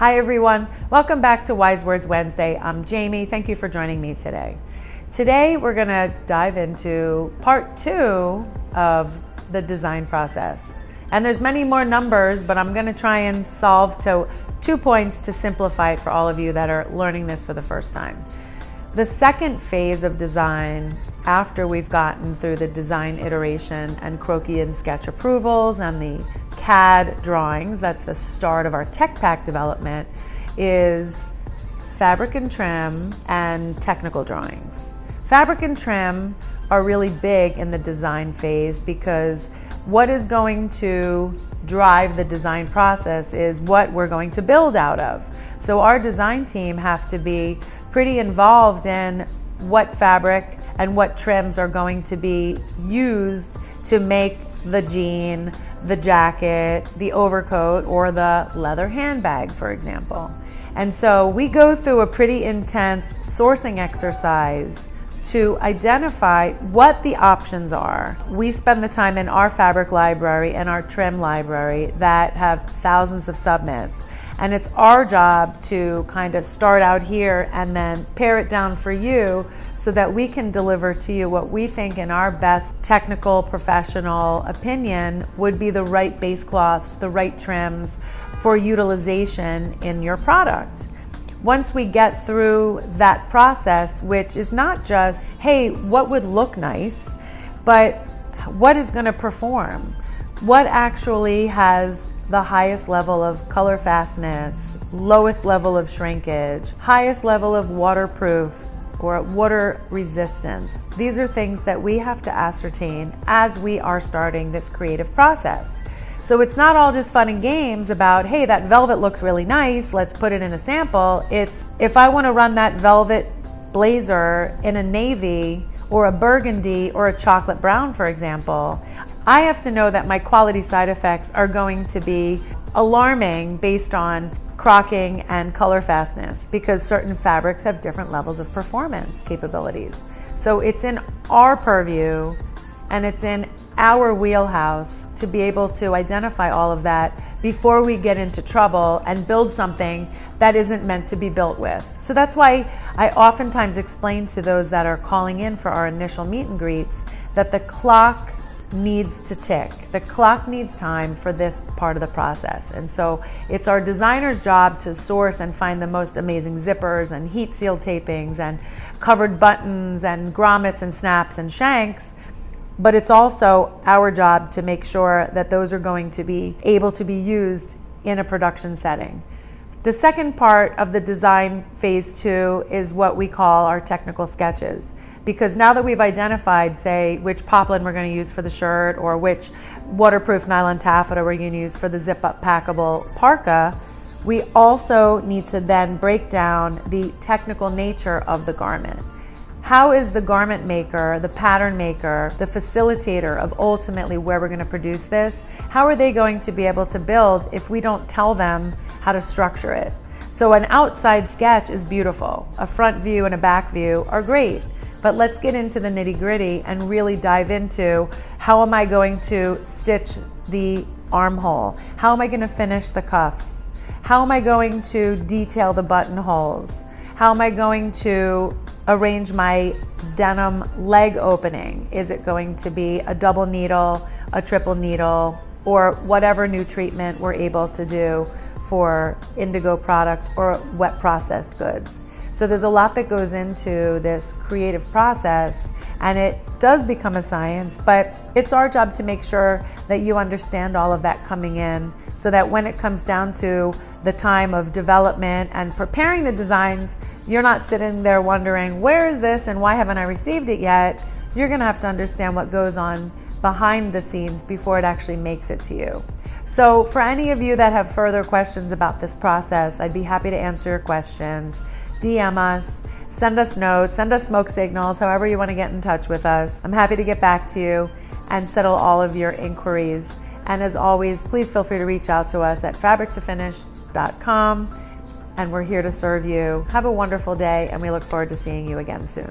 Hi everyone, welcome back to Wise Words Wednesday. I'm Jamie, thank you for joining me today. Today we're gonna dive into part 2 of the design process. And there's many more numbers, but I'm gonna try and solve to 2 points to simplify it for all of you that are learning this for the first time. The second phase of design, after we've gotten through the design iteration and Croquis and sketch approvals and the CAD drawings, that's the start of our tech pack development, is fabric and trim and technical drawings. Fabric and trim are really big in the design phase because what is going to drive the design process is what we're going to build out of. So our design team have to be pretty involved in what fabric and what trims are going to be used to make the jean, the jacket, the overcoat, or the leather handbag, for example. And so we go through a pretty intense sourcing exercise to identify what the options are. We spend the time in our fabric library and our trim library that have thousands of submits. And it's our job to kind of start out here and then pare it down for you so that we can deliver to you what we think in our best technical, professional opinion would be the right base cloths, the right trims for utilization in your product. Once we get through that process, which is not just, hey, what would look nice, but what is going to perform? What actually has the highest level of color fastness, lowest level of shrinkage, highest level of waterproof or water resistance. These are things that we have to ascertain as we are starting this creative process. So it's not all just fun and games about, hey, that velvet looks really nice, let's put it in a sample. It's, if I want to run that velvet blazer in a navy or a burgundy or a chocolate brown, for example, I have to know that my quality side effects are going to be alarming based on crocking and color fastness because certain fabrics have different levels of performance capabilities. So it's in our purview and it's in our wheelhouse to be able to identify all of that before we get into trouble and build something that isn't meant to be built with. So that's why I oftentimes explain to those that are calling in for our initial meet and greets that the clock needs to tick. The clock needs time for this part of the process. And so it's our designer's job to source and find the most amazing zippers and heat seal tapings and covered buttons and grommets and snaps and shanks. But it's also our job to make sure that those are going to be able to be used in a production setting. The second part of the design phase 2 is what we call our technical sketches. Because now that we've identified, say, which poplin we're going to use for the shirt or which waterproof nylon taffeta we're going to use for the zip-up packable parka, we also need to then break down the technical nature of the garment. How is the garment maker, the pattern maker, the facilitator of ultimately where we're going to produce this, how are they going to be able to build if we don't tell them how to structure it? So an outside sketch is beautiful. A front view and a back view are great. But let's get into the nitty-gritty and really dive into how am I going to stitch the armhole? How am I going to finish the cuffs? How am I going to detail the buttonholes? How am I going to arrange my denim leg opening? Is it going to be a double needle, a triple needle, or whatever new treatment we're able to do for indigo product or wet processed goods? So there's a lot that goes into this creative process and it does become a science, but it's our job to make sure that you understand all of that coming in so that when it comes down to the time of development and preparing the designs, you're not sitting there wondering, where is this and why haven't I received it yet? You're gonna have to understand what goes on behind the scenes before it actually makes it to you. So for any of you that have further questions about this process, I'd be happy to answer your questions. DM us, send us notes, send us smoke signals, however you want to get in touch with us. I'm happy to get back to you and settle all of your inquiries. And as always, please feel free to reach out to us at fabrictofinish.com and we're here to serve you. Have a wonderful day and we look forward to seeing you again soon.